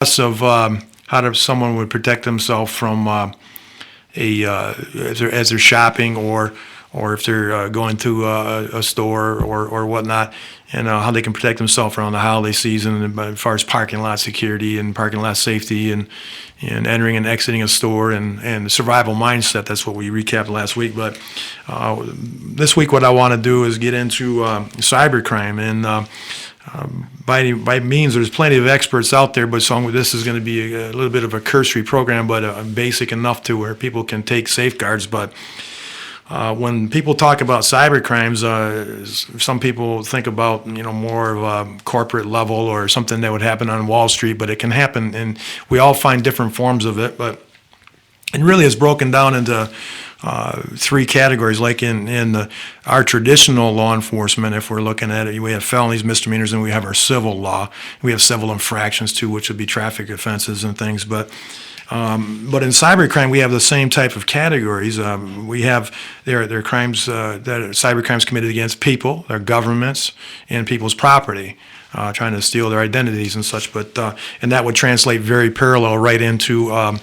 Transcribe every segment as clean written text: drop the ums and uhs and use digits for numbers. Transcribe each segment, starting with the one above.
of how someone would protect themselves from as they're shopping or if they're going to a store or whatnot, and how they can protect themselves around the holiday season as far as parking lot security and parking lot safety and entering and exiting a store and the survival mindset. That's what we recapped last week. But this week what I want to do is get into cybercrime. And by means, there's plenty of experts out there, but this is going to be a little bit of a cursory program, but basic enough to where people can take safeguards. But when people talk about cyber crimes, some people think about more of a corporate level or something that would happen on Wall Street, but it can happen, and we all find different forms of it. But it really is broken down into three categories. Like in our traditional law enforcement, if we're looking at it, we have felonies, misdemeanors, and we have our civil law. We have civil infractions too, which would be traffic offenses and things. But in cybercrime, we have the same type of categories. We have there are crimes that are cyber crimes committed against people, their governments, and people's property, trying to steal their identities and such. But and that would translate very parallel right into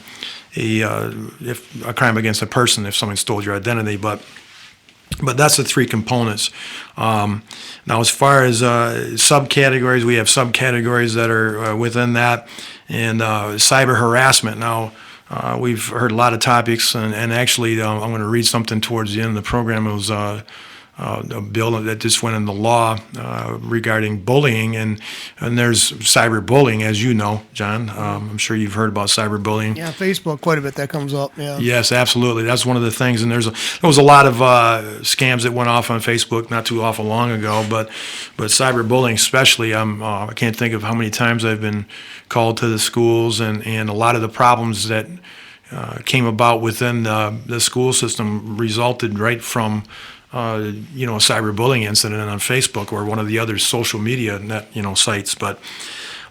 if a crime against a person if someone stole your identity. But that's the three components. Now, as far as subcategories, we have subcategories that are within that, and cyber harassment. Now, we've heard a lot of topics, and actually, I'm going to read something towards the end of the program. It was a bill that just went into law regarding bullying, and there's cyberbullying, as you know, John. I'm sure you've heard about cyberbullying. Yeah, Facebook, quite a bit that comes up. Yeah. Yes, absolutely. That's one of the things, and there was a lot of scams that went off on Facebook not too awful long ago, but cyberbullying especially. I can't think of how many times I've been called to the schools, and a lot of the problems that came about within the school system resulted right from a cyberbullying incident on Facebook or one of the other social media sites. But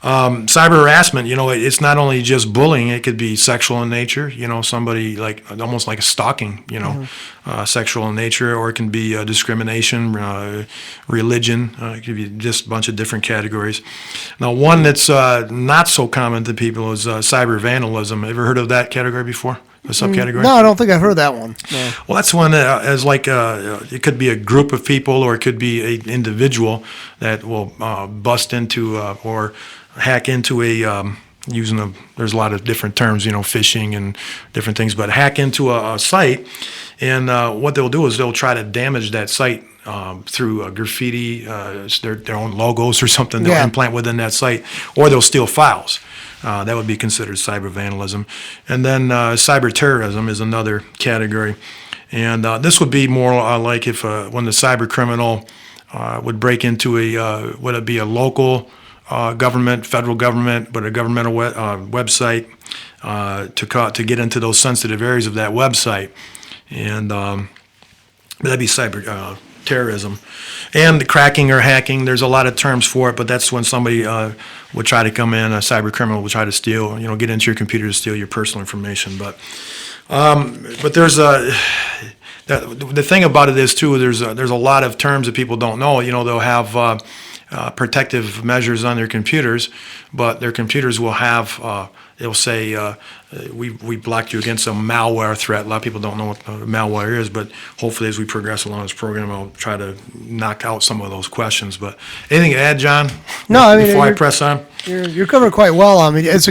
cyber harassment, it's not only just bullying. It could be sexual in nature, somebody almost like a stalking, sexual in nature, or it can be discrimination, religion. It could be just a bunch of different categories. Now, one that's not so common to people is cyber vandalism. Ever heard of that category before? A subcategory? No, I don't think I've heard that one. No. Well, that's one as it could be a group of people or it could be an individual that will bust into or hack into there's a lot of different terms, phishing and different things, but hack into a site, and what they'll do is they'll try to damage that site through graffiti, their own logos or something they'll implant within that site, or they'll steal files. That would be considered cyber vandalism. And then cyber terrorism is another category. And this would be more like if when the cyber criminal would break into would it be a local government, federal government, but a governmental website to get into those sensitive areas of that website. And that'd be cyber terrorism. And the cracking or hacking, there's a lot of terms for it, but that's when somebody would try to come in, a cyber criminal would try to steal, get into your computer to steal your personal information. But there's the thing about it is too, there's a lot of terms that people don't know. They'll have protective measures on their computers, but their computers will have it'll say we blocked you against a malware threat. A lot of people don't know what malware is, but hopefully as we progress along this program, I'll try to knock out some of those questions. But anything to add, John? No, I mean, before I press on, you're covering quite well. I mean, it's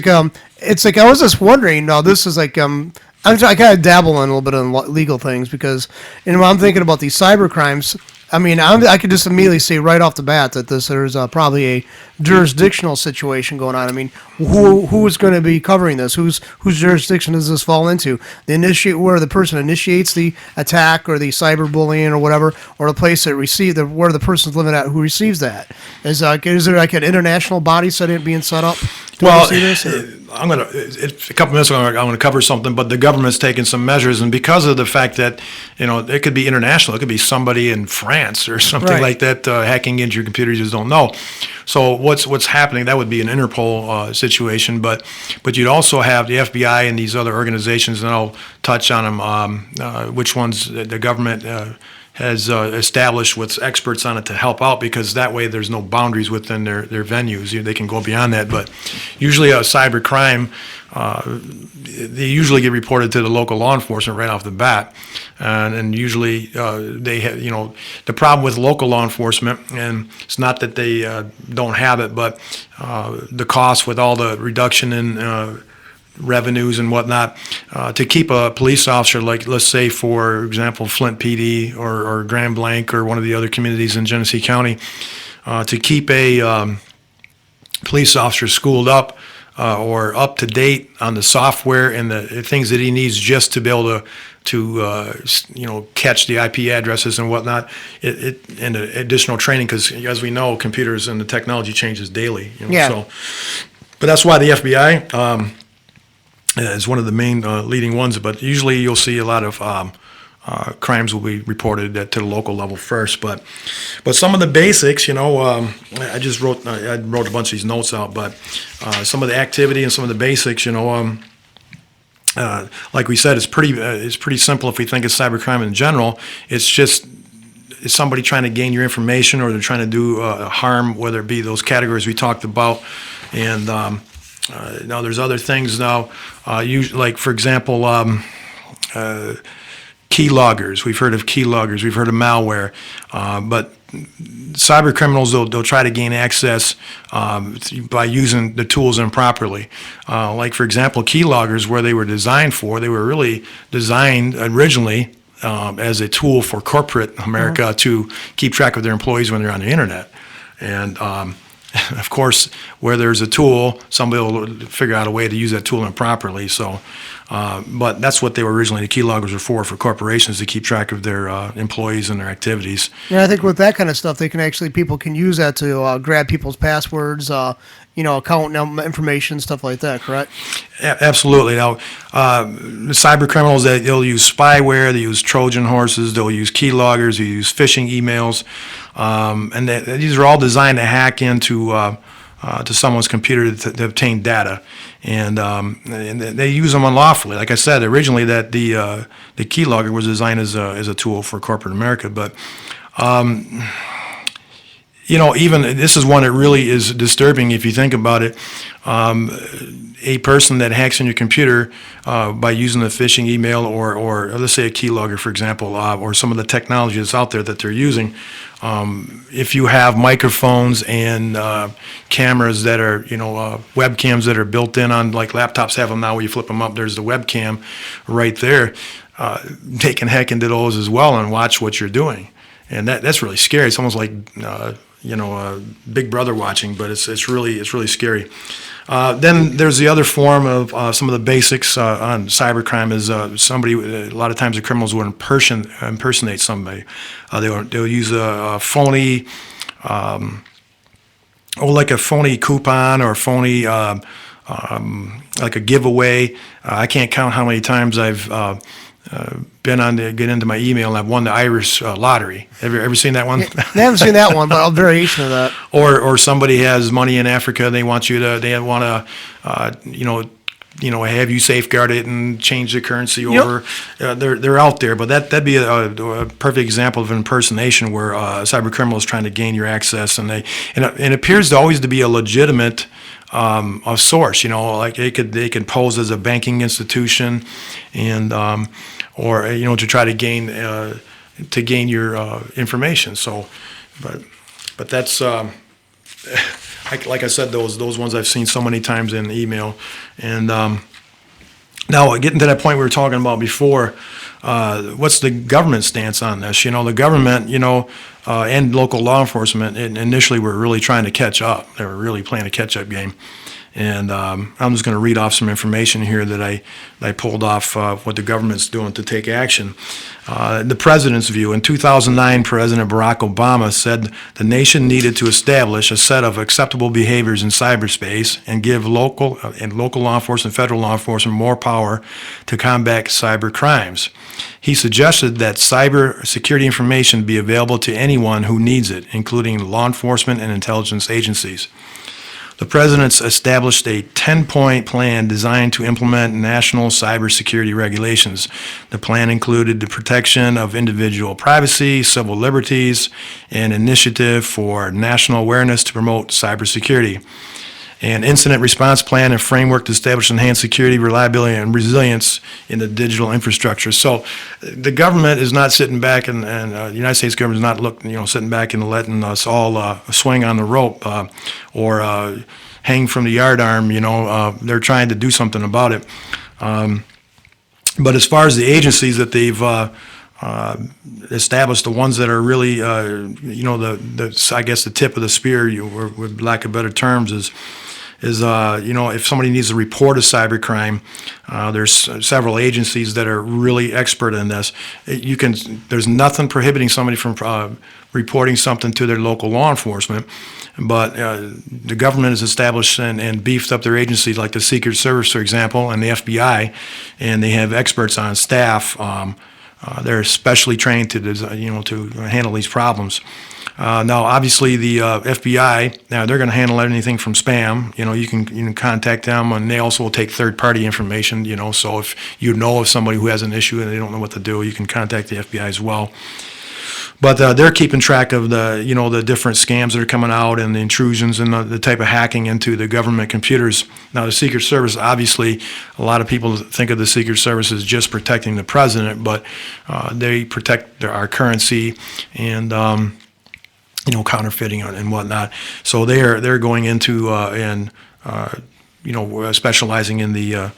like I was just wondering. No, this is like I kind of dabble in a little bit of legal things because when I'm thinking about these cyber crimes. I mean, I could just immediately say right off the bat that there's probably a jurisdictional situation going on. I mean, who is going to be covering this? Whose jurisdiction does this fall into? Where the person initiates the attack or the cyberbullying or whatever, or the place that where the person's living at who receives that? Is there like an international body being set up to receive this? A couple minutes ago, I'm going to cover something, but the government's taken some measures, and because of the fact that it could be international, it could be somebody in France or something like that hacking into your computer, you just don't know. So what's happening? That would be an Interpol situation, but you'd also have the FBI and these other organizations, and I'll touch on them. Which ones the government has established with experts on it to help out, because that way there's no boundaries within their venues. They can go beyond that. But usually a cyber crime, they usually get reported to the local law enforcement right off the bat. And usually they have, the problem with local law enforcement, and it's not that they don't have it, but the cost with all the reduction in revenues and whatnot, to keep a police officer, like let's say for example Flint PD or Grand Blanc or one of the other communities in Genesee County, to keep a police officer schooled up or up to date on the software and the things that he needs just to be able to catch the IP addresses and whatnot, and additional training, because as we know, computers and the technology changes daily. Yeah. So, but that's why the FBI is one of the main leading ones. But usually you'll see a lot of crimes will be reported to the local level first. But some of the basics, I just wrote a bunch of these notes out. But some of the activity and some of the basics, like we said, it's pretty simple if we think of cybercrime in general. It's somebody trying to gain your information, or they're trying to do harm, whether it be those categories we talked about. And now there's other things now, like for example, key loggers. We've heard of key loggers. We've heard of malware. But cyber criminals, they'll try to gain access by using the tools improperly. Like for example, key loggers, where they were designed for, they were really designed originally as a tool for corporate America to keep track of their employees when they're on the internet. And of course, where there's a tool, somebody will figure out a way to use that tool improperly. So, but that's what they were originally, the keyloggers were for corporations, to keep track of their employees and their activities. Yeah, I think with that kind of stuff, people can use that to grab people's passwords, account information, stuff like that, correct? Absolutely. Now, the cyber criminals, they'll use spyware, they use Trojan horses, they'll use keyloggers, they use phishing emails, and these are all designed to hack into to someone's computer to obtain data, and they use them unlawfully. Like I said, originally that the keylogger was designed as a tool for corporate America, but even this is one that really is disturbing if you think about it. A person that hacks in your computer by using a phishing email, or let's say a keylogger, for example, or some of the technology that's out there that they're using. If you have microphones and cameras that are, webcams that are built in on, like laptops have them now, where you flip them up, there's the webcam right there. They can hack into those as well and watch what you're doing. And that's really scary. It's almost like Big Brother watching, but it's really scary. Then there's the other form of some of the basics on cybercrime is somebody. A lot of times the criminals will impersonate somebody. They'll use a phony, like a phony coupon or phony like a giveaway. I can't count how many times I've been on to get into my email and I've won the Irish lottery. Have you ever seen that one? I haven't seen that one, but a variation of that. Or somebody has money in Africa. They want to have you safeguard it and change the currency over. They're out there, but that'd be a perfect example of an impersonation where a cyber criminal is trying to gain your access, and it appears to always to be a legitimate a source. Like they could pose as a banking institution, and or to try to gain your information. So, but that's like I said, those ones I've seen so many times in email. And now getting to that point we were talking about before, what's the government stance on this? The government, and local law enforcement initially were really trying to catch up. They were really playing a catch-up game. And I'm just going to read off some information here that I pulled off what the government's doing to take action. The president's view. In 2009, President Barack Obama said the nation needed to establish a set of acceptable behaviors in cyberspace and give local law enforcement, federal law enforcement more power to combat cyber crimes. He suggested that cyber security information be available to anyone who needs it, including law enforcement and intelligence agencies. The president's established a 10-point plan designed to implement national cybersecurity regulations. The plan included the protection of individual privacy, civil liberties, and initiative for national awareness to promote cybersecurity. An incident response plan and framework to establish enhanced security, reliability, and resilience in the digital infrastructure. So the government is not sitting back, and the United States government is not sitting back and letting us all swing on the rope or hang from the yardarm. They're trying to do something about it. But as far as the agencies that they've established, the ones that are really, I guess the tip of the spear, with lack of better terms, is if somebody needs to report a cybercrime, there's several agencies that are really expert in this. There's nothing prohibiting somebody from reporting something to their local law enforcement, but the government has established and beefed up their agencies, like the Secret Service, for example, and the FBI, and they have experts on staff. They're specially trained to handle these problems. Now, obviously, the FBI, they're going to handle anything from spam. You can contact them, and they also will take third-party information. So if of somebody who has an issue and they don't know what to do, you can contact the FBI as well. But they're keeping track of the different scams that are coming out and the intrusions and the type of hacking into the government computers. Now, the Secret Service, obviously, a lot of people think of the Secret Service as just protecting the president, but they protect our currency and counterfeiting and whatnot. So they're going into specializing in the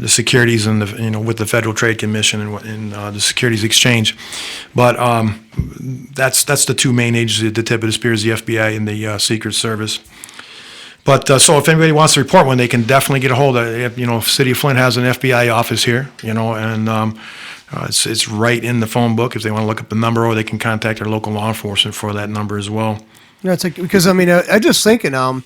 securities and with the Federal Trade Commission and the Securities Exchange. But that's the two main agencies at the tip of the spear, is the FBI and the Secret Service. But so if anybody wants to report one, they can definitely get a hold of it. City of Flint has an FBI office here, and it's right in the phone book if they want to look up the number, or they can contact their local law enforcement for that number as well. It's like, because I just thinking, I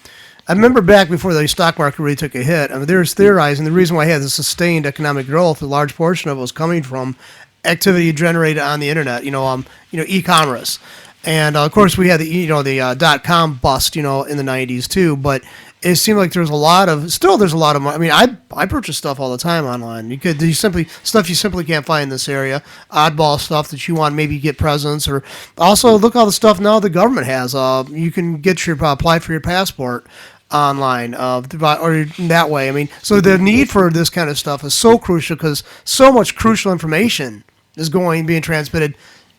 remember back before the stock market really took a hit. There's theorizing the reason why I had the sustained economic growth, a large portion of it was coming from activity generated on the internet, e-commerce. And of course we had the .com bust, in the 90s too, but it seemed like there's a lot of money. I purchase stuff all the time online. You simply can't find in this area, oddball stuff that you want, maybe get presents, or also look all the stuff now the government has. You can get apply for your passport online, or that way. So the need for this kind of stuff is so crucial, because so much crucial information is being transmitted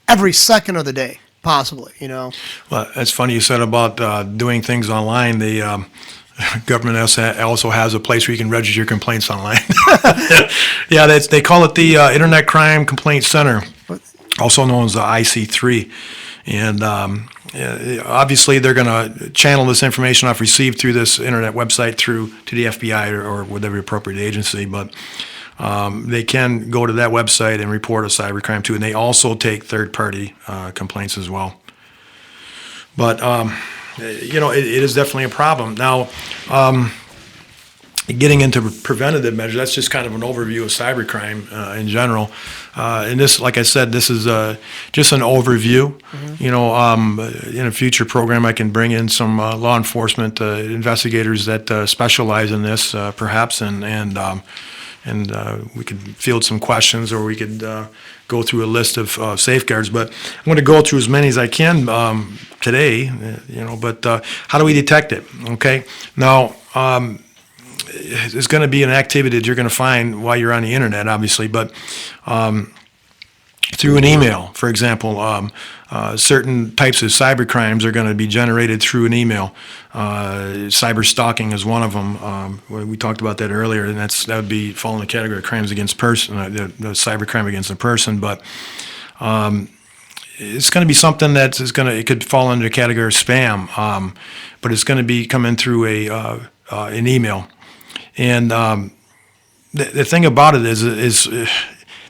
every second of the day, possibly. Well, it's funny you said about doing things online. The government also has a place where you can register your complaints online. Yeah, they call it the Internet Crime Complaint Center, also known as the IC3. And obviously, they're going to channel this information I've received through this internet website to the FBI or whatever appropriate agency. But they can go to that website and report a cybercrime too. And they also take third-party complaints as well. But it is definitely a problem. Now, getting into preventative measures, that's just kind of an overview of cybercrime in general. And this, like I said, this is just an overview. Mm-hmm. In a future program, I can bring in some law enforcement investigators that specialize in this, perhaps, and we could field some questions, or we could go through a list of safeguards. But I'm going to go through as many as I can today. But how do we detect it? Okay, now. It's going to be an activity that you're going to find while you're on the internet, obviously, but through an email, for example, certain types of cyber crimes are going to be generated through an email. Cyber stalking is one of them. We talked about that earlier, and that would fall in the category of crimes against person, the cyber crime against a person. But it's going to be something it could fall under the category of spam, but it's going to come in through an email. And the thing about it is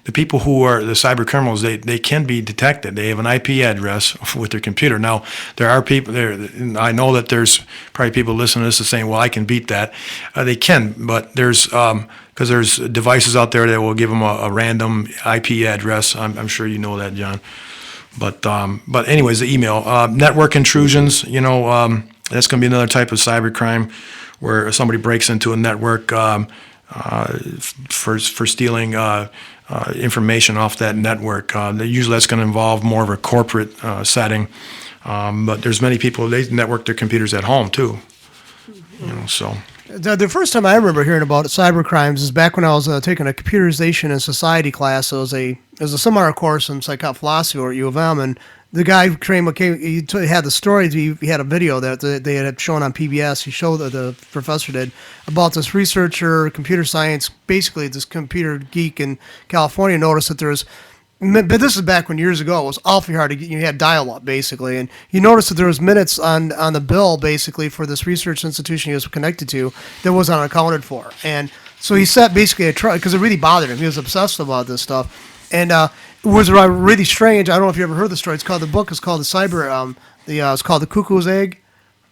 the people who are the cyber criminals, they can be detected. They have an IP address with their computer. Now, there are people there. I know that there's probably people listening to this and saying, "Well, I can beat that." They can, but because there's devices out there that will give them a random IP address. I'm sure you know that, John. But anyways, the email, network intrusions. That's going to be another type of cybercrime where somebody breaks into a network for stealing information off that network. Usually that's going to involve more of a corporate setting, but there's many people, they network their computers at home too. So. The first time I remember hearing about cyber crimes is back when I was taking a computerization and society class. It was a seminar course in philosophy or at U of M, and the guy he had the story. He had a video that they had shown on PBS. He showed the professor did about this researcher, computer science, basically this computer geek in California noticed that there's. But this is back when years ago it was awfully hard to get. You had dial-up basically, and you noticed that there was minutes on the bill basically for this research institution he was connected to that was unaccounted for, and so he set basically a trial because it really bothered him. He was obsessed about this stuff, and it was really strange. I don't know if you ever heard the story. It's called it's called the cyber. It's called the Cuckoo's Egg,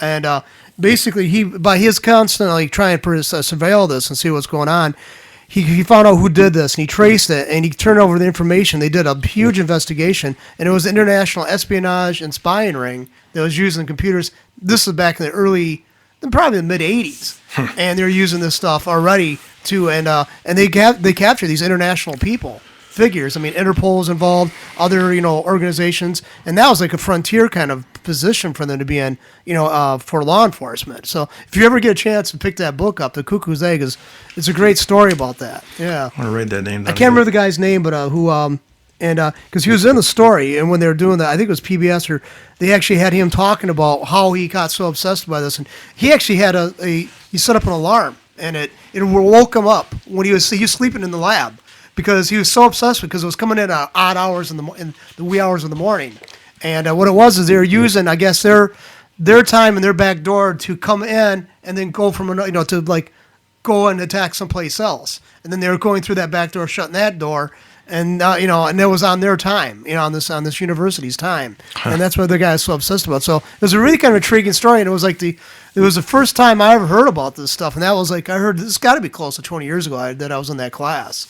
and basically he by his constantly trying to surveil this and see what's going on. He found out who did this, and he traced it, and he turned over the information. They did a huge investigation, and it was an international espionage and spying ring that was used in computers. This was back in probably the mid-'80s, and they're using this stuff already too. And they capture these international figures. I mean, Interpol was involved, other organizations, and that was like a frontier kind of position for them to be in, for law enforcement. So if you ever get a chance to pick that book up, The Cuckoo's Egg it's a great story about that. Yeah, I want to read that name. I can't remember the guy's name, but because he was in the story, and when they were doing that, I think it was PBS, or they actually had him talking about how he got so obsessed by this, and he actually had he set up an alarm, and it woke him up when he was sleeping in the lab. Because he was so obsessed with it, because it was coming in at odd hours in the wee hours of the morning, and what it was is they were using, I guess, their time and their back door to come in and then go from to like go and attack someplace else, and then they were going through that back door, shutting that door, and and it was on their time, on this university's time, and that's what the guy is so obsessed about. So it was a really kind of intriguing story, and it was the first time I ever heard about this stuff, and that was I heard this got to be close to 20 years ago that I was in that class.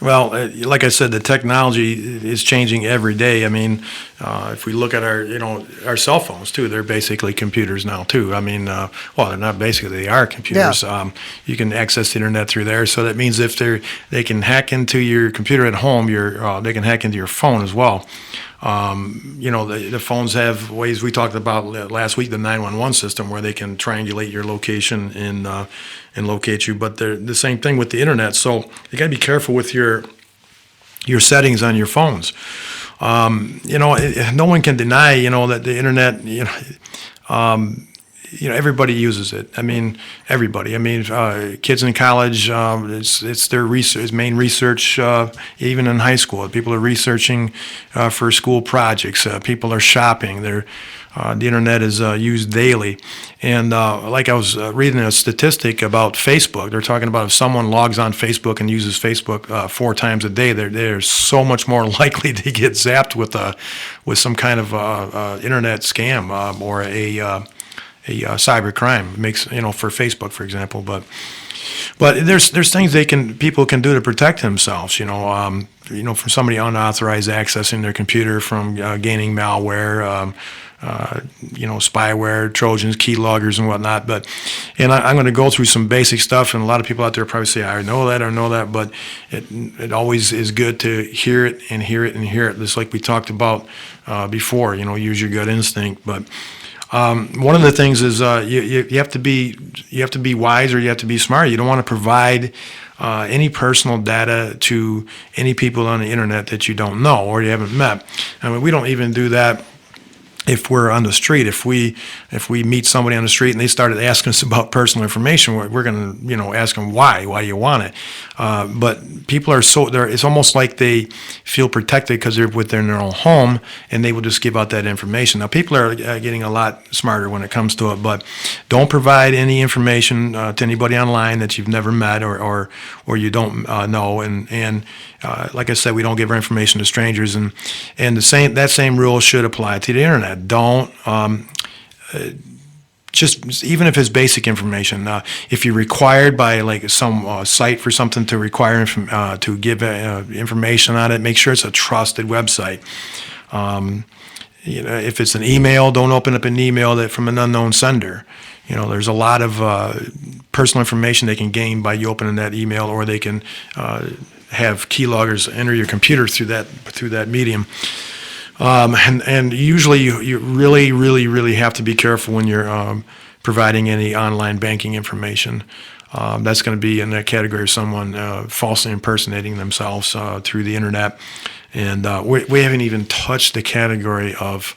Well, like I said, the technology is changing every day. I mean, if we look at our cell phones too, they're basically computers now too. I mean, well, they're not basically; they are computers. Yeah. You can access the internet through there, so that means if they can hack into your computer at home, they can hack into your phone as well. The phones have ways we talked about last week, the 911 system, where they can triangulate your location and locate you. But they're the same thing with the internet. So you got to be careful with your settings on your phones. No one can deny, that the internet, everybody uses it. I mean, everybody. I mean, kids in college, it's their main research. Even in high school, people are researching for school projects. People are shopping. The internet is used daily. And like I was reading a statistic about Facebook, they're talking about if someone logs on Facebook and uses Facebook 4 times a day, they're so much more likely to get zapped with some kind of internet scam or a cyber crime makes for Facebook, for example. But there's things people can do to protect themselves. From somebody unauthorized accessing their computer, from gaining malware, spyware, Trojans, keyloggers, and whatnot. And I'm going to go through some basic stuff, and a lot of people out there probably say, I know that, but it always is good to hear it and hear it and hear it, just like we talked about before. Use your gut instinct, but. One of the things is you have to be wise, or you have to be smart. You don't want to provide any personal data to any people on the internet that you don't know or you haven't met. I mean, we don't even do that if we're on the street. If we meet somebody on the street and they started asking us about personal information, we're going to ask them why do you want it. But people are it's almost like they feel protected because they're within their own home, and they will just give out that information. Now, people are getting a lot smarter when it comes to it, but don't provide any information to anybody online that you've never met or you don't know. And like I said, we don't give our information to strangers, and that same rule should apply to the internet. Don't just even if it's basic information. If you're required by like some site for something to require to give information on it, make sure it's a trusted website. if it's an email, don't open up an email that from an unknown sender. There's a lot of personal information they can gain by you opening that email, or they can have keyloggers enter your computer through that medium. And usually you really, really, really have to be careful when you're providing any online banking information. That's going to be in that category of someone falsely impersonating themselves through the internet. And we haven't even touched the category of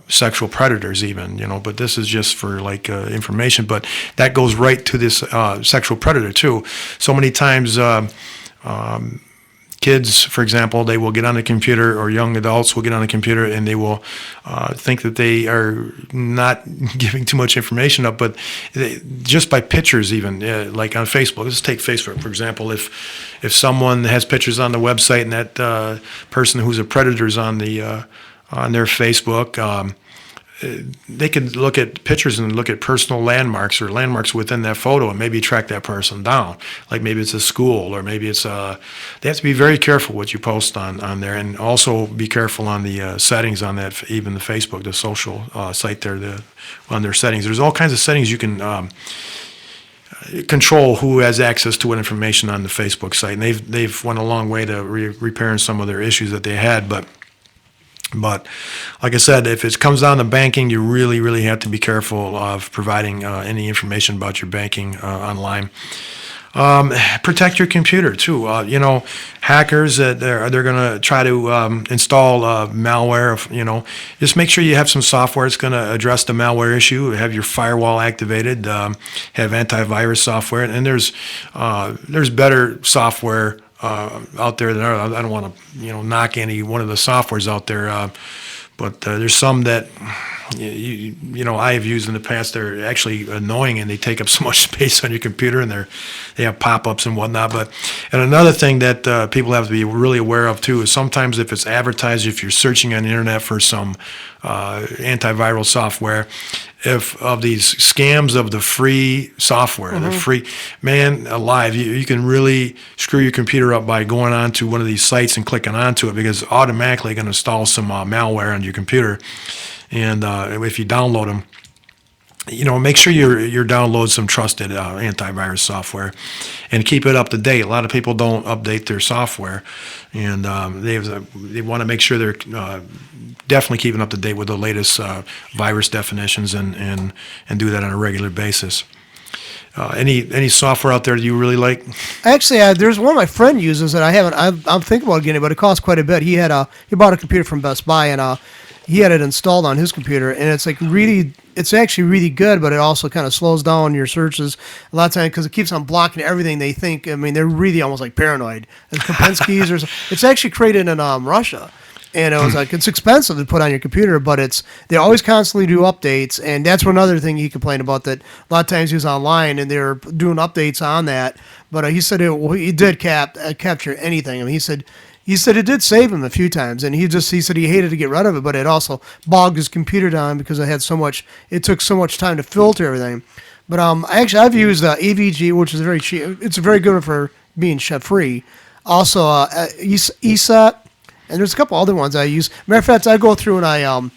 sexual predators even, but this is just for information. But that goes right to this sexual predator too. So many times kids, for example, they will get on the computer, or young adults will get on the computer, and they will think that they are not giving too much information up, but just by pictures even, like on Facebook. Let's take Facebook, for example. If someone has pictures on the website and that person who's a predator is on their Facebook, they could look at pictures and look at personal landmarks or landmarks within that photo and maybe track that person down. Like maybe it's a school, or maybe it's they have to be very careful what you post on there, and also be careful on the settings on that, even the Facebook, the social site there, on their settings. There's all kinds of settings you can control who has access to what information on the Facebook site, and they've went a long way to repairing some of their issues that they had, but like I said, if it comes down to banking, you really, really have to be careful of providing any information about your banking online. Protect your computer too. Hackers they're going to try to install malware. Just make sure you have some software that's going to address the malware issue. Have your firewall activated. Have antivirus software, and there's better software out there. I don't want to knock any one of the softwares out there, but there's some that I have used in the past. They're actually annoying, and they take up so much space on your computer, and they have pop-ups and whatnot. And another thing that people have to be really aware of too is sometimes if it's advertised, if you're searching on the internet for some antiviral software, if of these scams of the free software, the free, man alive, you can really screw your computer up by going onto one of these sites and clicking onto it, because it's automatically going to install some malware on your computer. And if you download them, make sure you download some trusted antivirus software, and keep it up to date. A lot of people don't update their software, and they want to make sure they're definitely keeping up to date with the latest virus definitions, and do that on a regular basis. Any software out there that you really like? Actually, there's one my friend uses that I haven't. I'm thinking about getting it, but it costs quite a bit. He bought a computer from Best Buy, and he had it installed on his computer, and it's actually really good, but it also kind of slows down your searches a lot of times because it keeps on blocking everything they think. I mean, they're really almost like paranoid. And Kaspersky's, it's actually created in Russia. And it was it's expensive to put on your computer, but they always constantly do updates. And that's one other thing he complained about, that a lot of times he was online and they're doing updates on that. But he said he did capture anything. I mean, he said it did save him a few times, and he said he hated to get rid of it, but it also bogged his computer down because it took so much time to filter everything. But I've used AVG, which is very cheap. It's a very good one for being free. Also, ESET. And there's a couple other ones I use. Matter of fact, I go through and I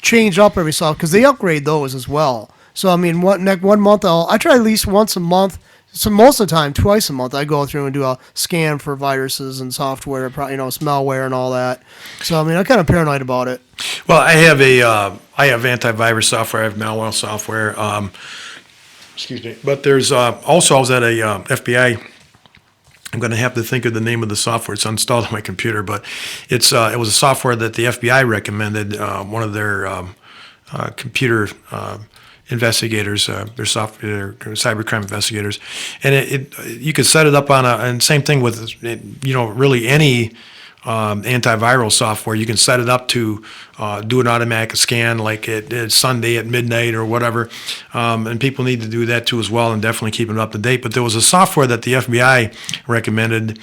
change up every software because they upgrade those as well. So I mean, one month I try at least once a month. So most of the time, twice a month, I go through and do a scan for viruses and software, malware and all that. So I mean, I'm kind of paranoid about it. Well, I have antivirus software. I have malware software. Excuse me. But there's also, I was at a FBI. I'm going to have to think of the name of the software. It's installed on my computer, but it was a software that the FBI recommended. One of their computer investigators, their cybercrime investigators, and you could set it up on and same thing with really any antiviral software. You can set it up to do an automatic scan like it's Sunday at midnight or whatever, and people need to do that too as well, and definitely keep it up to date. But there was a software that the FBI recommended,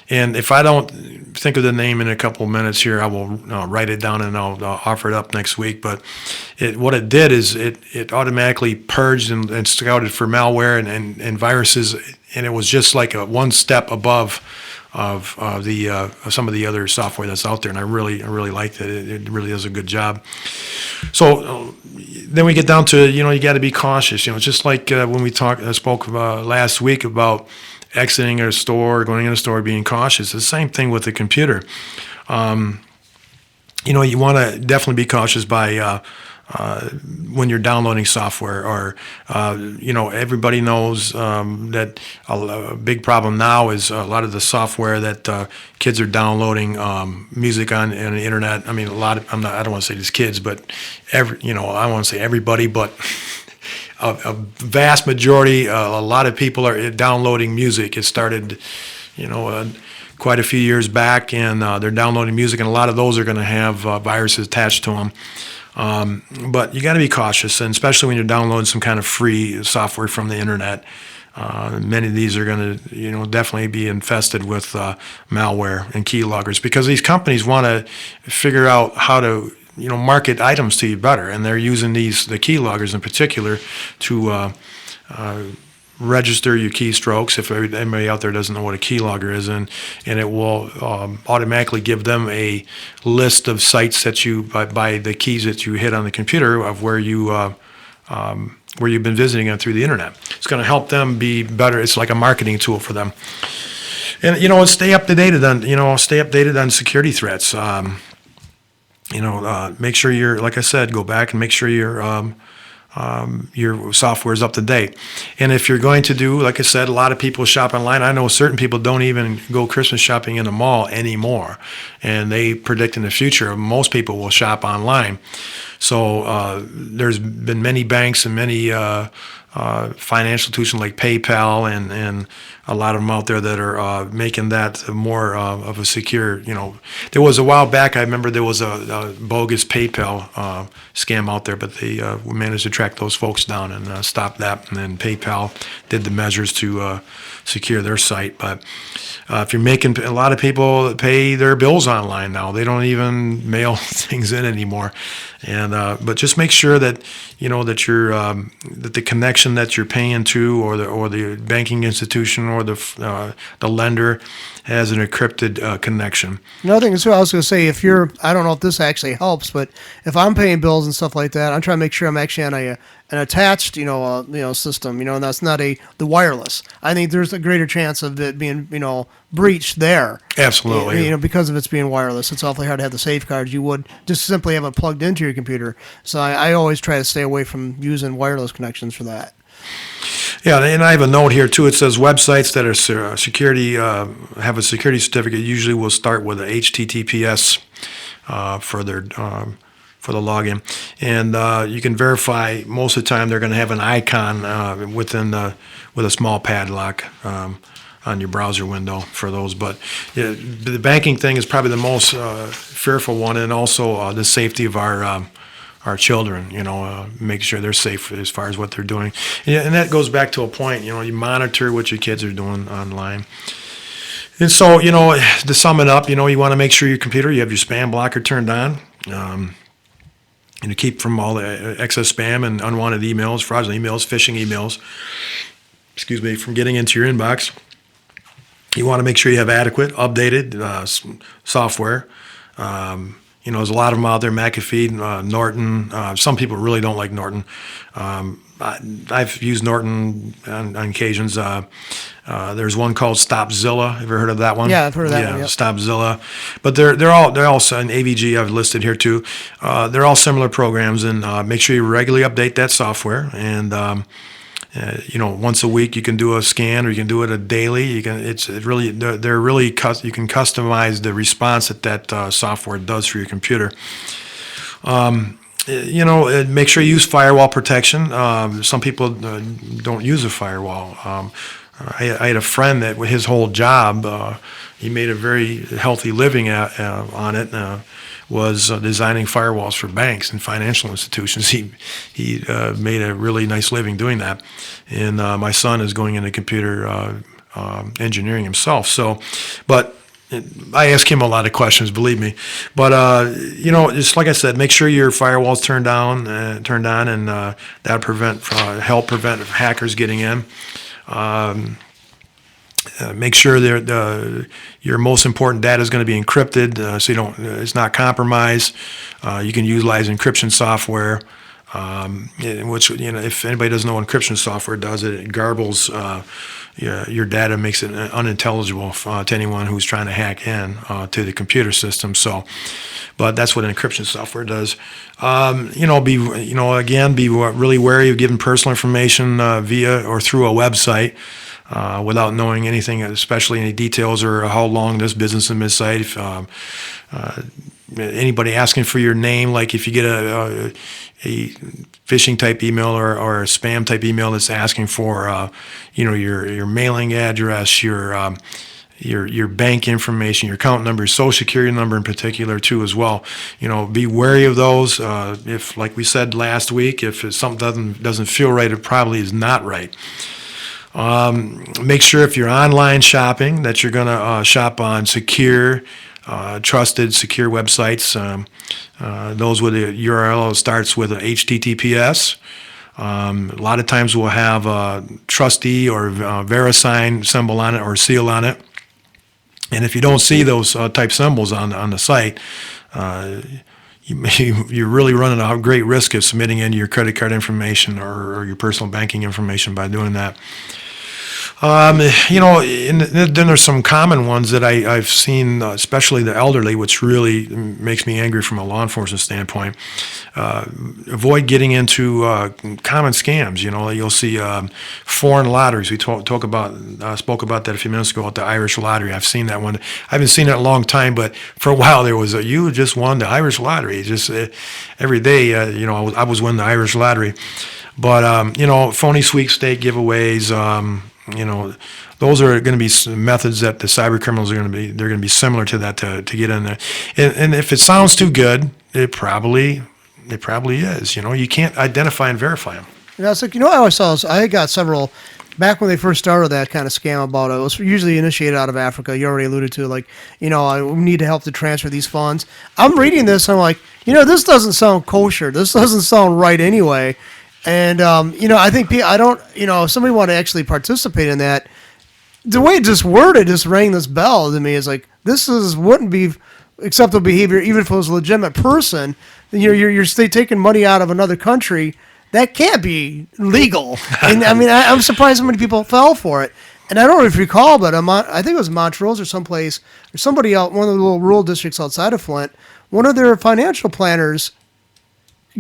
and if I don't think of the name in a couple of minutes here, I will write it down and I'll offer it up next week. But what it did is it automatically purged and scouted for malware and viruses, and it was just like one step above of some of the other software that's out there, and I really liked it. It really does a good job. So then we get down to, you got to be cautious. It's just like when we spoke last week about exiting a store, going in a store, being cautious. It's the same thing with the computer. You want to definitely be cautious by when you're downloading software, or everybody knows that a big problem now is a lot of the software that kids are downloading music on the internet. I mean, I don't want to say these kids, but I want to say everybody, but a vast majority, a lot of people are downloading music. It started, quite a few years back, and they're downloading music, and a lot of those are going to have viruses attached to them. But you got to be cautious, and especially when you're downloading some kind of free software from the internet. Many of these are going to, definitely be infested with malware and keyloggers, because these companies want to figure out how to, market items to you better, and they're using the keyloggers in particular to register your keystrokes. If anybody out there doesn't know what a keylogger is, and it will automatically give them a list of sites that you by the keys that you hit on the computer of where you've been visiting it through the internet. It's going to help them be better. It's like a marketing tool for them. And stay updated on security threats. Make sure like I said, go back and make sure your software is up to date. And if you're going to do, like I said, a lot of people shop online. I know certain people don't even go Christmas shopping in the mall anymore, and they predict in the future most people will shop online. So there's been many banks and many financial institutions like PayPal and a lot of them out there that are making that more of a secure. There was a while back, I remember there was a bogus PayPal scam out there, but they managed to track those folks down and stop that. And then PayPal did the measures to secure their site. But if you're making, a lot of people pay their bills online now. They don't even mail things in anymore. And but just make sure that that you're that the connection that you're paying to, or the banking institution, or the lender has an encrypted connection. Another thing is, I was going to say, I don't know if this actually helps, but if I'm paying bills and stuff like that, I'm trying to make sure I'm actually on an attached, system, and that's not the wireless. I think there's a greater chance of it being, breached there. Absolutely. Because of its being wireless. It's awfully hard to have the safeguards you would just simply have it plugged into your computer. So I always try to stay away from using wireless connections for that. Yeah, and I have a note here too. It says websites that are security have a security certificate usually will start with a HTTPS for the login, and you can verify most of the time they're going to have an icon with a small padlock on your browser window for those. But the banking thing is probably the most fearful one, and also the safety of our children, make sure they're safe as far as what they're doing. And that goes back to a point, you monitor what your kids are doing online. And so, to sum it up, you want to make sure your computer, you have your spam blocker turned on, and to keep from all the excess spam and unwanted emails, fraudulent emails, phishing emails, from getting into your inbox. You want to make sure you have adequate, updated software. There's a lot of them out there, McAfee, Norton. Some people really don't like Norton. I've used Norton on occasions. There's one called StopZilla. Have you ever heard of that one? Yeah, I've heard of that one. Yep. StopZilla. But they're all and AVG I've listed here too. They're all similar programs, and make sure you regularly update that software. And once a week you can do a scan, or you can do it a daily. You can. You can customize the response that software does for your computer. Make sure you use firewall protection. Some people don't use a firewall. I had a friend that his whole job, he made a very healthy living on it. Was designing firewalls for banks and financial institutions. He made a really nice living doing that. And my son is going into computer engineering himself. So, but I ask him a lot of questions, believe me. But just like I said, make sure your firewall's turned on, and that'll help prevent hackers getting in. Make sure that your most important data is going to be encrypted, so you don't it's not compromised. You can utilize encryption software, which if anybody doesn't know what encryption software does, it garbles your data, makes it unintelligible to anyone who's trying to hack in to the computer system. So, but that's what encryption software does. Be really wary of giving personal information via or through a website. Without knowing anything, especially any details or how long this business has been cited. Anybody asking for your name, like if you get a phishing type email or a spam type email that's asking for your mailing address, your bank information, your account number, your social security number in particular too as well. Be wary of those. If, like we said last week, if something doesn't feel right, it probably is not right. Make sure if you're online shopping that you're going to shop on secure, trusted, secure websites. Those with the URL starts with a HTTPS. A lot of times we'll have a trustee or VeriSign symbol on it or seal on it. And if you don't see those type symbols on the site, you're really running a great risk of submitting in your credit card information or your personal banking information by doing that. And then there's some common ones that I've seen, especially the elderly, which really makes me angry from a law enforcement standpoint. Avoid getting into common scams. You'll see foreign lotteries. We spoke about that a few minutes ago at the Irish lottery. I've seen that one. I haven't seen it in a long time, but for a while there was you just won the Irish lottery. Just every day, I was winning the Irish lottery. But phony sweepstake giveaways. Those are going to be methods that the cyber criminals they're going to be similar to that to get in there. And if it sounds too good, it probably is. You can't identify and verify them. It's like, I always saw this. I got several back when they first started that kind of scam about it. It was usually initiated out of Africa. You already alluded to, I need to help to transfer these funds. I'm reading this, and I'm like, this doesn't sound kosher. This doesn't sound right anyway. And, I think if somebody want to actually participate in that, the way it just worded just rang this bell to me is like, wouldn't be acceptable behavior even if it was a legitimate person. You're taking money out of another country. That can't be legal. And I'm surprised how many people fell for it. And I don't know if you recall, but I think it was Montrose or someplace, or somebody out, one of the little rural districts outside of Flint, one of their financial planners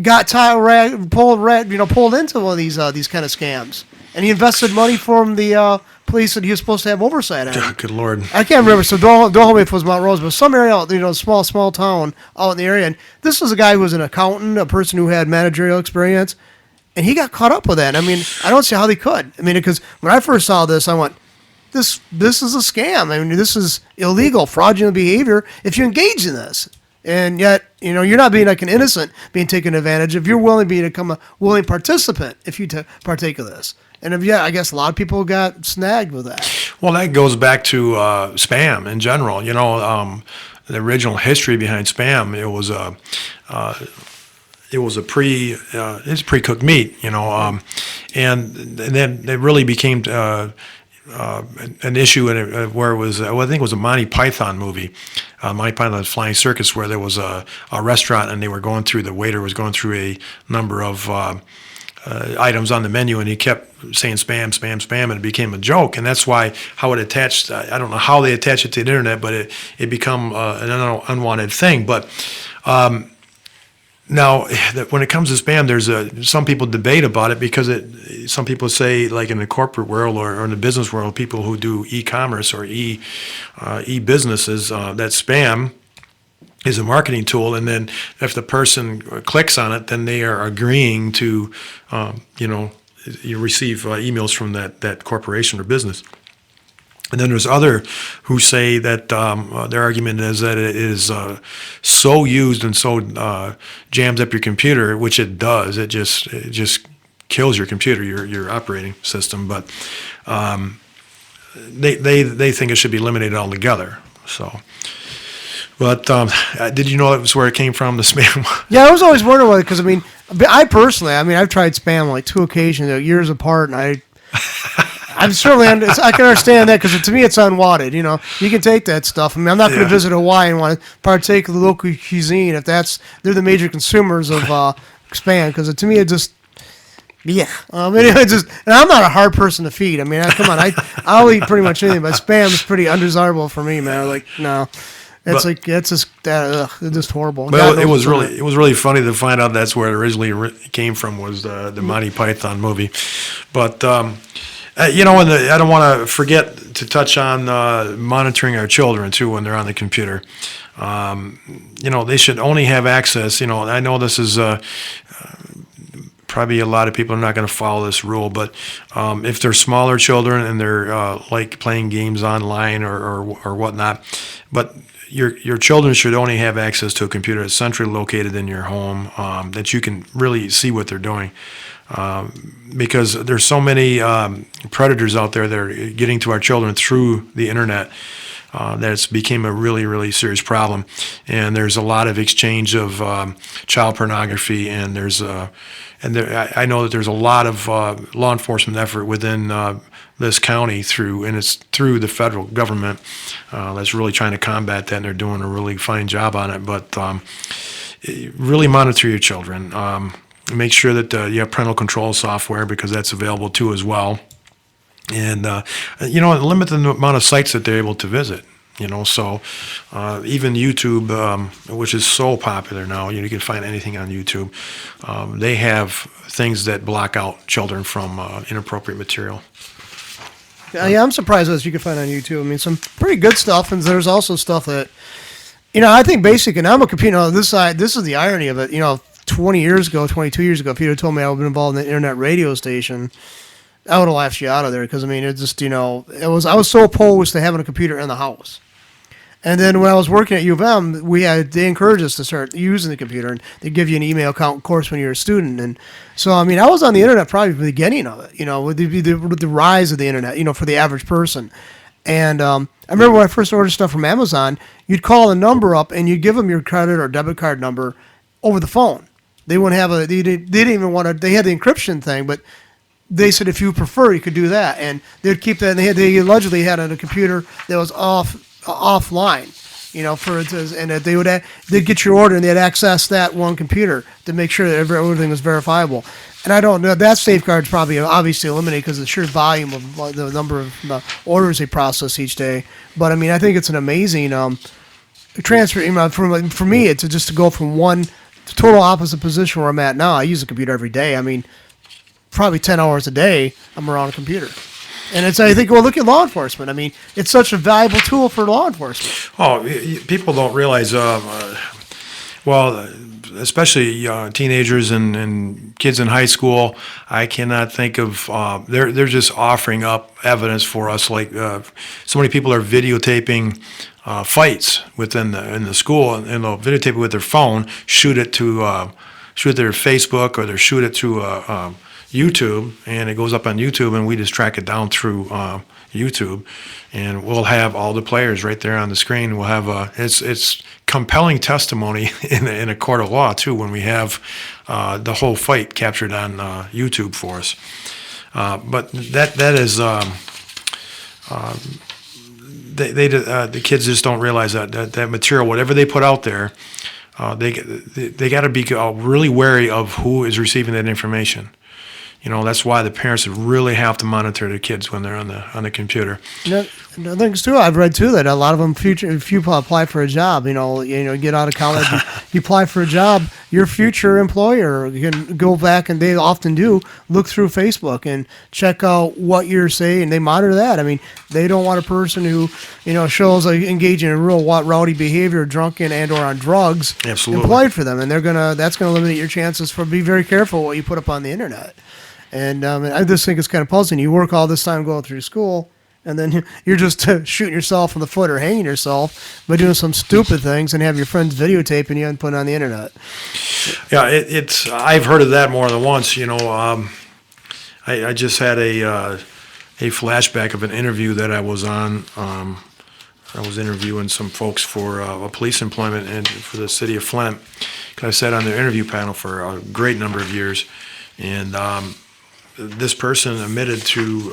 got pulled into one of these kind of scams, and he invested money from the police that he was supposed to have oversight on. Good Lord! I can't remember, so don't hold me if it was Montrose, but some area out, small town out in the area. And this was a guy who was an accountant, a person who had managerial experience, and he got caught up with that. I don't see how they could. Because when I first saw this, I went, "This is a scam. This is illegal, fraudulent behavior if you engage in this." And yet, you're not being like an innocent being taken advantage of. You're willing to become a willing participant if you partake of this. And I guess a lot of people got snagged with that. Well, that goes back to spam in general. The original history behind spam, it's pre-cooked meat. And then it really became an issue where it was, I think it was a Monty Python movie, Monty Python's Flying Circus, where there was a restaurant and the waiter was going through a number of items on the menu, and he kept saying spam, spam, spam, and it became a joke. And that's why how it attached, I don't know how they attach it to the internet, but it become an unwanted thing. But now, when it comes to spam, some people debate about it because some people say, like in the corporate world or in the business world, people who do e-commerce or e-businesses, that spam is a marketing tool, and then if the person clicks on it, then they are agreeing to, you receive emails from that corporation or business. And then there's other who say that their argument is that it is so used and so jams up your computer, which it does. It just kills your computer, your operating system. But they think it should be eliminated altogether. So, but did you know that was where it came from, the spam? Yeah, I was always wondering why, because I personally, I've tried spam on like 2 occasions, years apart, and I'm certainly I can understand that because to me it's unwanted. You know, you can take that stuff. I mean, I'm not going to visit Hawaii and want to partake of the local cuisine if they're the major consumers of spam. Because to me it just anyway, and I'm not a hard person to feed. I mean, come on, I'll eat pretty much anything, but spam is pretty undesirable for me, man. Like no. It's just horrible. Well, it was really funny to find out that's where it originally came from, was the Monty Python movie. But I don't want to forget to touch on monitoring our children too when they're on the computer. They should only have access. I know this is probably a lot of people are not going to follow this rule, but if they're smaller children and they're like playing games online or whatnot, but your children should only have access to a computer that's centrally located in your home, that you can really see what they're doing. Because there's so many predators out there that are getting to our children through the internet, that it's became a really, really serious problem. And there's a lot of exchange of child pornography, and I know that there's a lot of law enforcement effort within this county it's through the federal government that's really trying to combat that, and they're doing a really fine job on it. But really monitor your children. Make sure that you have parental control software, because that's available too as well. And limit the amount of sites that they're able to visit. So even YouTube, which is so popular now, you can find anything on YouTube. They have things that block out children from inappropriate material. Yeah, I'm surprised what you can find on YouTube. I mean, some pretty good stuff, and there's also stuff that, I think basic, and I'm a computer, on this side, this is the irony of it. 22 years ago, if you'd have told me I would have been involved in the internet radio station, I would have laughed you out of there, because, I mean, it just, I was so opposed to having a computer in the house. And then when I was working at U of M, they encouraged us to start using the computer, and they give you an email account, of course, when you're a student. And so, I mean, I was on the internet probably from the beginning of it, with the rise of the internet, for the average person. And I remember when I first ordered stuff from Amazon, you'd call a number up and you'd give them your credit or debit card number over the phone. They wouldn't have they didn't even want to, they had the encryption thing, but they said if you prefer, you could do that. And they'd keep that, and they allegedly had a computer that was offline, and that they'd get your order and they'd access that one computer to make sure that everything was verifiable. And I don't know, that safeguard's probably obviously eliminated because of the sheer volume of the number of orders they process each day. But I mean, I think it's an amazing transfer. For me, it's just to go from one total opposite position where I'm at now. I use a computer every day. I mean, probably 10 hours a day I'm around a computer. And I think, well, look at law enforcement. I mean, it's such a valuable tool for law enforcement. Oh, people don't realize, especially teenagers and kids in high school, I cannot think of, they're just offering up evidence for us. Like so many people are videotaping fights in the school, and they'll videotape it with their phone, shoot it to their Facebook, or they shoot it to YouTube, and it goes up on YouTube, and we just track it down through YouTube, and we'll have all the players right there on the screen. We'll have it's compelling testimony in a court of law too, when we have the whole fight captured on YouTube for us. But that is the kids just don't realize that material, whatever they put out there, they got to be really wary of who is receiving that information. That's why the parents really have to monitor their kids when they're on the computer. Things too. I've read too that a lot of them, if you apply for a job, get out of college, you apply for a job, your future employer can go back, and they often do, look through Facebook and check out what you're saying, and they monitor that. I mean, they don't want a person who, shows engaging in real rowdy behavior, drunken and or on drugs, Absolutely, employed for them, and that's gonna eliminate your chances for be very careful what you put up on the internet. And I just think it's kind of puzzling. You work all this time going through school, and then you're just shooting yourself in the foot or hanging yourself by doing some stupid things, and have your friends videotaping you and putting it on the internet. Yeah, it's. I've heard of that more than once. I just had a flashback of an interview that I was on. I was interviewing some folks for a police employment for the city of Flint. I sat on their interview panel for a great number of years, and this person admitted to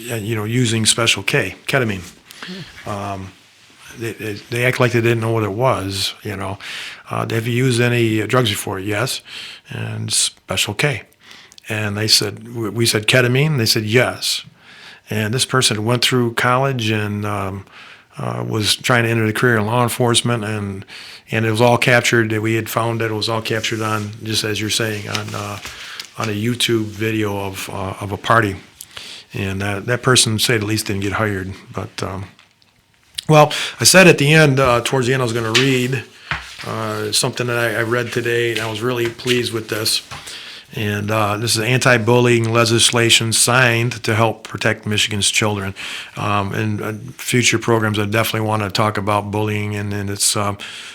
using Special K, ketamine. They act like they didn't know what it was. Have you used any drugs before? Yes, and Special K. And we said ketamine. They said yes. And this person went through college and was trying to enter the career in law enforcement, and it was all captured. We had found that it was all captured on, just as you're saying, on a YouTube video of a party. And that person, say the least, didn't get hired. But well, I said at the end, towards the end, I was going to read something that I read today, and I was really pleased with this. And this is anti-bullying legislation signed to help protect Michigan's children. In future programs, I definitely want to talk about bullying, and it's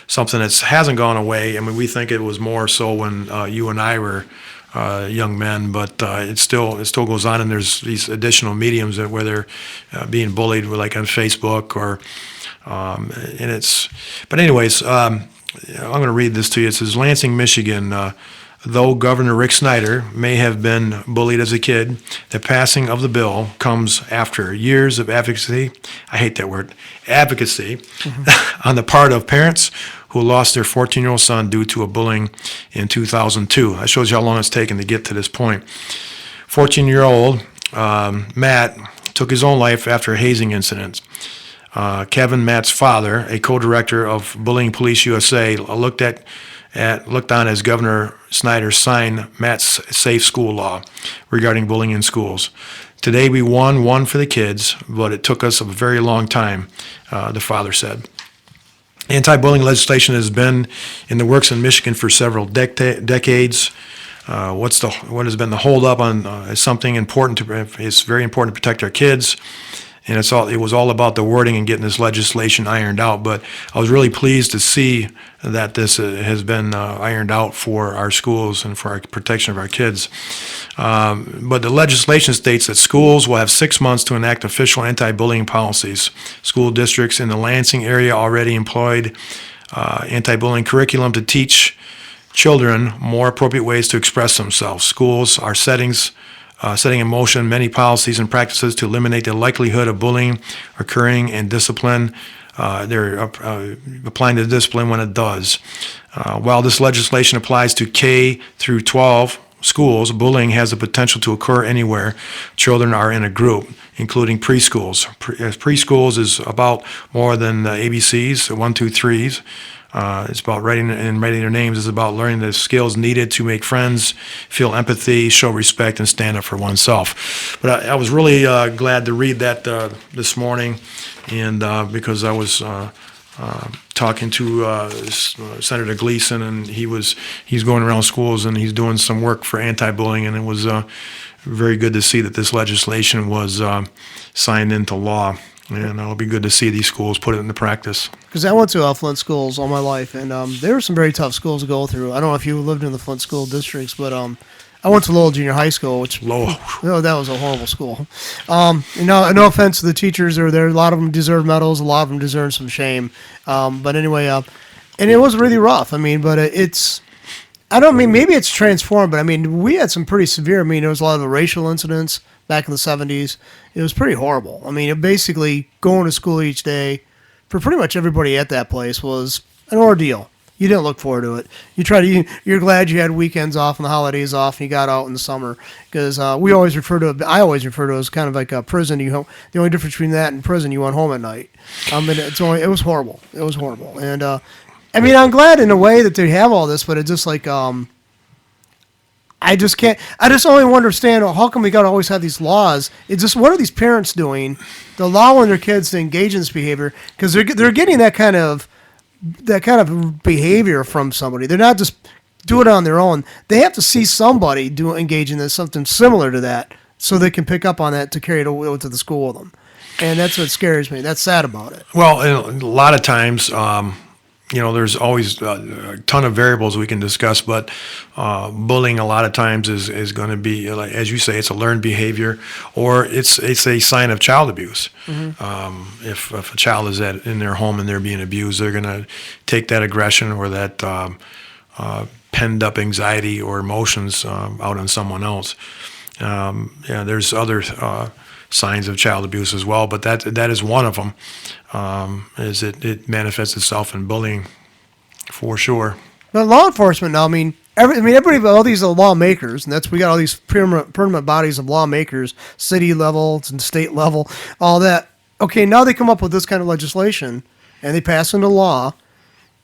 something that hasn't gone away. I mean, we think it was more so when you and I were young men, but it still goes on, and there's these additional mediums where they're being bullied, like on Facebook But anyways, I'm going to read this to you. It says, Lansing, Michigan. Though Governor Rick Snyder may have been bullied as a kid, the passing of the bill comes after years of advocacy. I hate that word, advocacy, on the part of parents who lost their 14-year-old son due to a bullying in 2002. That shows you how long it's taken to get to this point. 14-year-old Matt took his own life after a hazing incident. Kevin, Matt's father, a co-director of Bullying Police USA, looked on as Governor Snyder signed Matt's safe school law regarding bullying in schools. Today we won one for the kids, but it took us a very long time, the father said. Anti-bullying legislation has been in the works in Michigan for several decades. What has been the holdup on is something important. It's very important to protect our kids. And it was all about the wording and getting this legislation ironed out. But I was really pleased to see that this has been ironed out for our schools and for our protection of our kids. But the legislation states that schools will have 6 months to enact official anti-bullying policies. School districts in the Lansing area already employed anti-bullying curriculum to teach children more appropriate ways to express themselves. Schools are setting in motion many policies and practices to eliminate the likelihood of bullying occurring and discipline. They're applying the discipline when it does. While this legislation applies to K through 12 schools, bullying has the potential to occur anywhere children are in a group, including preschools. Preschools is about more than the ABCs, 1, 2, 3s. It's about writing their names. It's about learning the skills needed to make friends, feel empathy, show respect, and stand up for oneself. But I was really glad to read that this morning, and because I was talking to Senator Gleason, and he's going around schools and he's doing some work for anti-bullying, and it was very good to see that this legislation was signed into law. And it'll be good to see these schools put it into practice. Because I went to Flint schools all my life, and there were some very tough schools to go through. I don't know if you lived in the Flint school districts, but I went to Lowell Junior High School, which Lowell. That was a horrible school. No offense to the teachers that were there. A lot of them deserve medals. A lot of them deserve some shame. But anyway, and it was really rough. I mean, but maybe it's transformed, but I mean, we had some pretty severe. I mean, there was a lot of the racial incidents back in the 70s. It was pretty horrible. I mean, basically going to school each day for pretty much everybody at that place was an ordeal. You didn't look forward to it. You're glad you had weekends off and the holidays off and you got out in the summer, because I always refer to it as kind of like a prison. The only difference between that and prison, you went home at night. It was horrible. It was horrible. And I mean, I'm glad in a way that they have all this, but it's just like I just don't understand how come we got to always have these laws. It's just, what are these parents doing? They're allowing their kids to engage in this behavior because they're getting that kind of behavior from somebody. They're not just doing it on their own. They have to see somebody engage in something similar to that so they can pick up on that to carry it over to the school with them. And that's what scares me. That's sad about it. Well, a lot of times, there's always a ton of variables we can discuss, but bullying a lot of times is going to be, like, as you say, it's a learned behavior, or it's a sign of child abuse. Mm-hmm. If a child is in their home and they're being abused, they're going to take that aggression or that penned up anxiety or emotions out on someone else. There's other signs of child abuse as well. But that is one of them. Is it manifests itself in bullying, for sure. But law enforcement now, everybody, all these lawmakers, and we got all these permanent bodies of lawmakers, city level and state level, all that. Okay, now they come up with this kind of legislation, and they pass into law.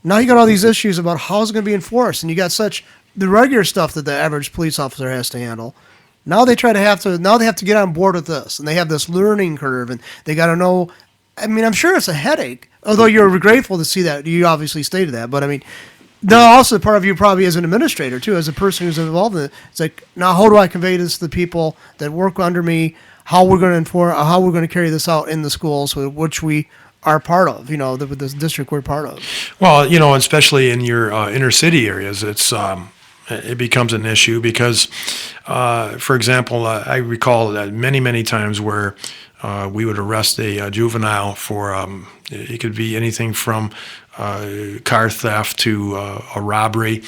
Now you got all these issues about how's it going to be enforced, and you got the regular stuff that the average police officer has to handle. Now they have to get on board with this, and they have this learning curve, and they got to know. I'm sure it's a headache. Although you're grateful to see that, you obviously stated that, but now also part of you probably as an administrator too, as a person who's involved in it. It's like, now how do I convey this to the people that work under me? How we're going to how we're going to carry this out in the schools, which we are part of. The district we're part of. Well, especially in your inner city areas, it becomes an issue because, for example, I recall that many times where we would arrest a juvenile for it could be anything from car theft to a robbery,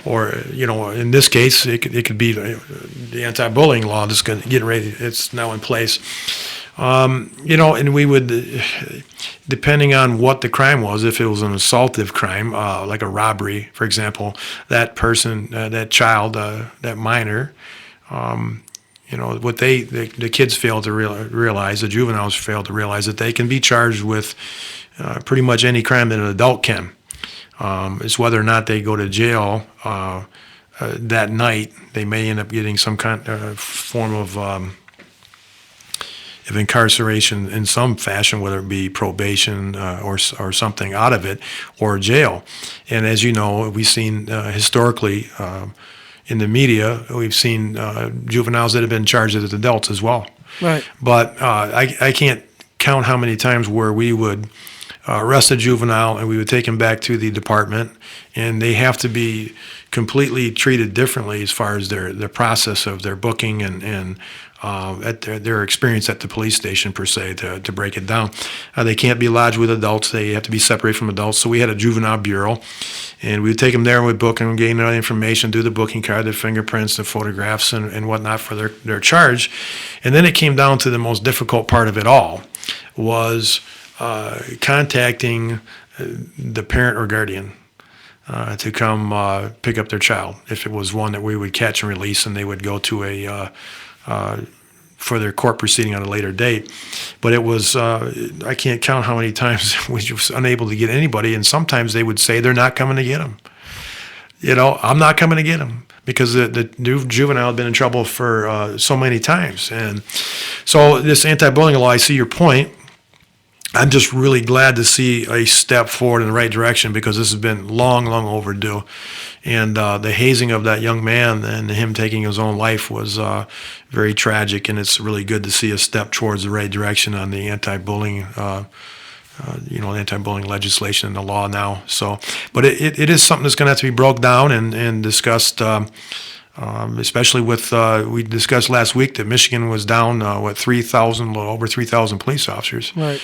or in this case it could be the anti-bullying law that's getting ready. It's now in place. And we would, depending on what the crime was, if it was an assaultive crime, like a robbery, for example, that person, that child, that minor, what the kids fail to realize, the juveniles fail to realize that they can be charged with pretty much any crime that an adult can. It's whether or not they go to jail that night. They may end up getting some kind of form of incarceration in some fashion, whether it be probation or something out of it, or jail. And as you know, we've seen historically in the media, we've seen juveniles that have been charged as adults as well. Right. But I can't count how many times where we would arrest a juvenile and we would take him back to the department, and they have to be completely treated differently as far as their process of their booking and at their experience at the police station, per se, to break it down. They can't be lodged with adults. They have to be separated from adults. So we had a juvenile bureau, and we would take them there and we'd book them, gain all the information, do the booking card, the fingerprints, the photographs, and whatnot for their charge. And then it came down to the most difficult part of it all, was contacting the parent or guardian to come pick up their child, if it was one that we would catch and release, and they would go to for their court proceeding on a later date. But it was, I can't count how many times we was unable to get anybody, and sometimes they would say they're not coming to get them. I'm not coming to get them, because the juvenile had been in trouble for so many times. And so this anti-bullying law, I see your point. I'm just really glad to see a step forward in the right direction, because this has been long overdue. And the hazing of that young man and him taking his own life was very tragic, and it's really good to see a step towards the right direction on the anti-bullying, anti-bullying legislation and the law now. So, but it is something that's going to have to be broke down and discussed. Especially with, we discussed last week that Michigan was down, 3,000, a little over 3,000 police officers. Right.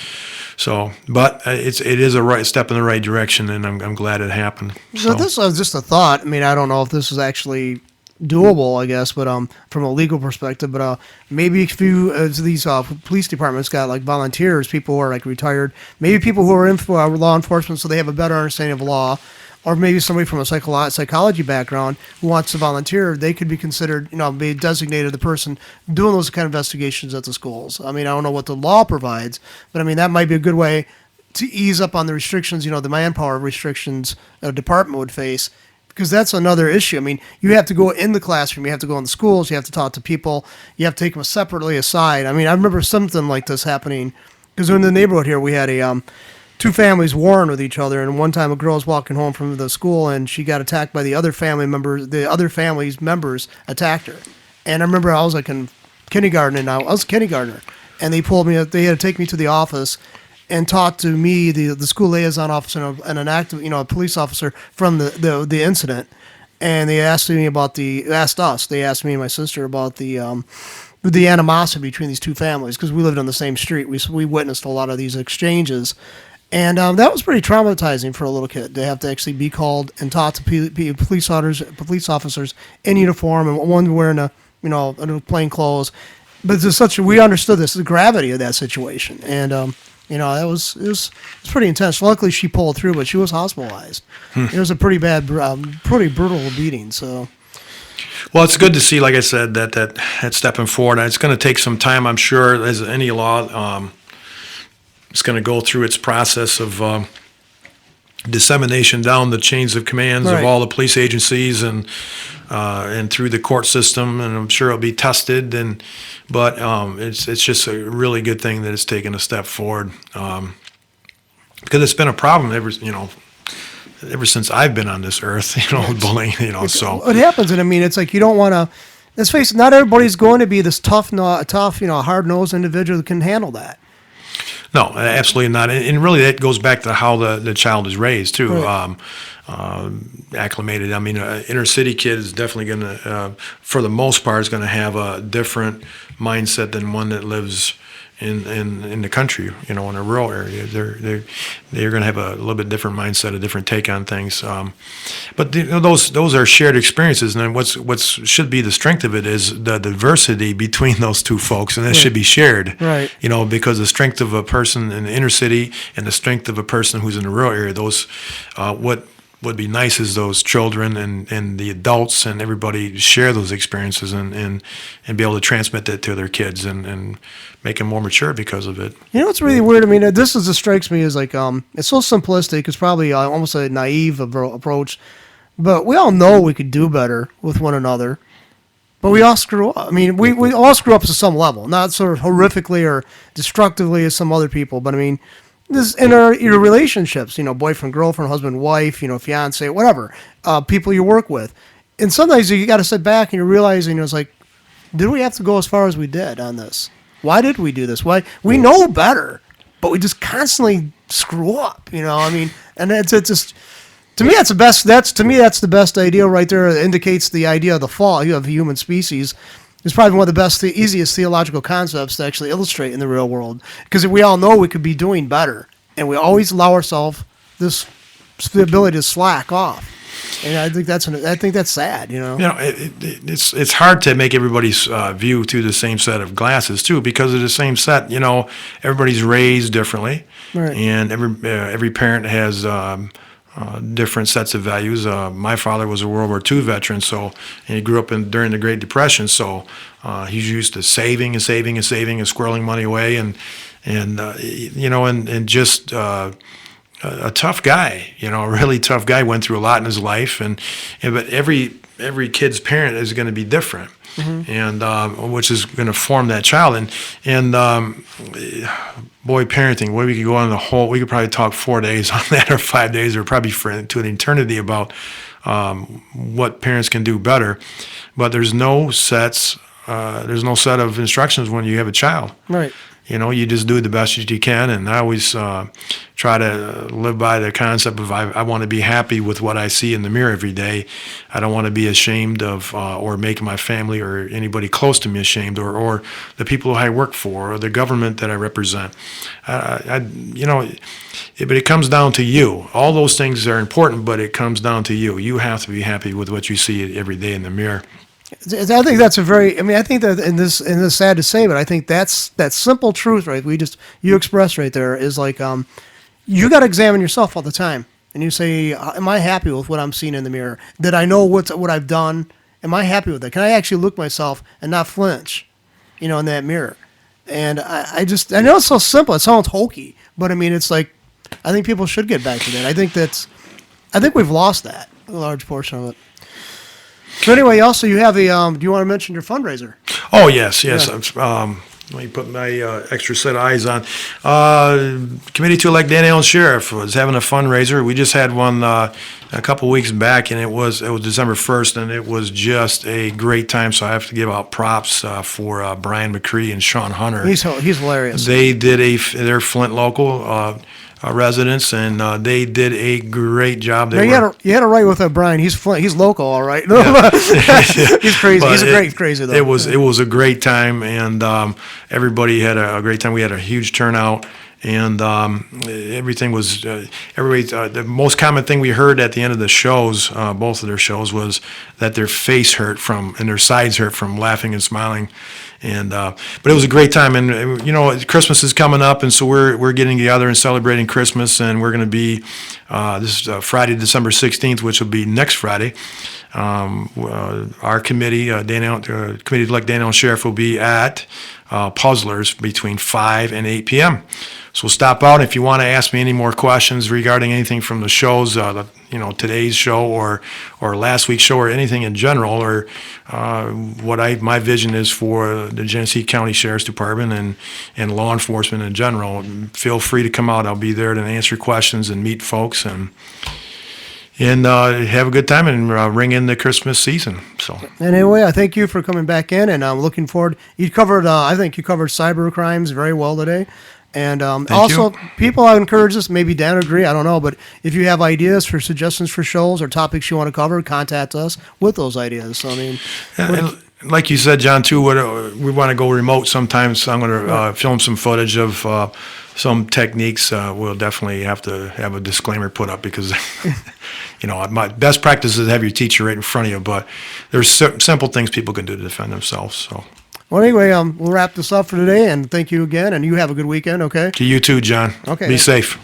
So, but it is a right step in the right direction, and I'm glad it happened. So this was just a thought. I don't know if this is actually doable, I guess, but from a legal perspective, but maybe if these police departments got like volunteers, people who are like retired, maybe people who are in law enforcement, so they have a better understanding of law. Or maybe somebody from a psychology background who wants to volunteer, they could be considered, be designated the person doing those kind of investigations at the schools. I don't know what the law provides, but that might be a good way to ease up on the restrictions, the manpower restrictions a department would face, because that's another issue. You have to go in the classroom, you have to go in the schools, you have to talk to people, you have to take them separately aside. I remember something like this happening, because in the neighborhood here, we had two families warring with each other, and one time a girl was walking home from the school and she got attacked by the other family's members attacked her. And I remember I was like in kindergarten, and they pulled me up, they had to take me to the office and talk to me, the school liaison officer and an active, a police officer from the incident. And they asked me and my sister about the animosity between these two families, because we lived on the same street. We witnessed a lot of these exchanges. And that was pretty traumatizing for a little kid to have to actually be called and talk to police officers in uniform, and one wearing plain clothes, but there's we understood the gravity of that situation, and it was pretty intense. Luckily, she pulled through, but she was hospitalized. It was a pretty bad, pretty brutal beating. So, well, it's good to see, like I said, that stepping forward. And it's going to take some time, I'm sure, as any law. It's going to go through its process of dissemination down the chains of commands Right. of all the police agencies and through the court system, and I'm sure it'll be tested. But it's just a really good thing that it's taken a step forward, because it's been a problem ever since I've been on this earth. Bullying. So it happens, and I mean, it's like you don't want to. Let's face it, not everybody's going to be this tough, hard-nosed individual that can handle that. no, absolutely not. And really, that goes back to how the child is raised too. Right. Acclimated. I mean, inner city kid is definitely going to, for the most part, is going to have a different mindset than one that lives in the country. In a rural area, they're going to have a little bit different mindset, a different take on things. But those are shared experiences, and what should be the strength of it is the diversity between those two folks, and that should be shared. Right. Because the strength of a person in the inner city and the strength of a person who's in the rural area, those what would be nice is those children and the adults and everybody share those experiences and be able to transmit that to their kids and make them more mature because of it. It's really weird. I mean, this strikes me as like it's so simplistic. It's probably almost a naive approach, but we all know we could do better with one another. But we all screw up. I mean, we all screw up to some level, not sort of horrifically or destructively as some other people, but I mean, this in your relationships, boyfriend, girlfriend, husband, wife, fiance, whatever, people you work with. And sometimes you got to sit back and you're realizing it's like, did we have to go as far as we did on this? Why did we do this? Why we know better, but we just constantly screw up, I mean, and it's just to me that's the best. That's the best idea right there. It indicates the idea of the fall of the human species. It's probably one of the best, the easiest theological concepts to actually illustrate in the real world, because we all know we could be doing better, and we always allow ourselves the ability to slack off. And I think that's sad. It's hard to make everybody's view through the same set of glasses too, because of the same set. Everybody's raised differently, Right. and every parent has different sets of values. My father was a World War II veteran, and he grew up during the Great Depression, so he's used to saving and saving and saving and squirreling money away, and just a tough guy, a really tough guy. Went through a lot in his life, but every kid's parent is going to be different. Mm-hmm. And which is going to form that child. And boy, parenting. We could go on we could probably talk 4 days on that, or 5 days, or probably to an eternity about what parents can do better. But there's no set of instructions when you have a child. Right. You just do the best that you can, and I always try to live by the concept of I want to be happy with what I see in the mirror every day. I don't want to be ashamed of or make my family or anybody close to me ashamed, or the people I work for, or the government that I represent. But it comes down to you. All those things are important, but it comes down to you. You have to be happy with what you see every day in the mirror. I think that's I think that in this sad to say, but I think that's that simple truth, right? You expressed right there is like, you got to examine yourself all the time, and you say, am I happy with what I'm seeing in the mirror? Did I know what I've done? Am I happy with it? Can I actually look myself and not flinch, in that mirror? And I know it's so simple. It sounds hokey, but I mean, it's like, I think people should get back to that. I think we've lost that, a large portion of it. So anyway, also you have do you want to mention your fundraiser? Oh, yes. Yeah. Let me put my extra set of eyes on. Committee to elect Dan Allen Sheriff was having a fundraiser. We just had one a couple weeks back, and it was December 1st, and it was just a great time. So I have to give out props for Brian McCree and Sean Hunter. He's hilarious. They did they're Flint local residents, and they did a great job. You had to write with Brian. He's local, all right. Yeah. He's crazy. But He's crazy though. It was a great time, and everybody had a great time. We had a huge turnout, and everything was everybody. The most common thing we heard at the end of the shows, both of their shows, was that their face hurt from and their sides hurt from laughing and smiling. And but it was a great time, and Christmas is coming up, and so we're getting together and celebrating Christmas, and we're going to be this Friday, December 16th, which will be next Friday. Our committee, committee-elect Daniel Sheriff, will be at Puzzlers between 5 and 8 p.m. So stop out if you want to ask me any more questions regarding anything from the shows, today's show or last week's show or anything in general, or my vision is for the Genesee County Sheriff's Department and law enforcement in general. Feel free to come out. I'll be there to answer questions and meet folks and have a good time and ring in the Christmas season. So anyway, I thank you for coming back in, and I'm looking forward. You covered, I think you covered cyber crimes very well today. And also, people, I encourage this, maybe Dan would agree, I don't know, but if you have ideas for suggestions for shows or topics you want to cover, contact us with those ideas. So, I mean, and like you said, John, too, we want to go remote sometimes. So I'm going to film some footage of some techniques. We'll definitely have to have a disclaimer put up because, my best practice is to have your teacher right in front of you, but there's simple things people can do to defend themselves. So. Well, anyway, we'll wrap this up for today, and thank you again, and you have a good weekend, okay? To you too, John. Okay. Be safe.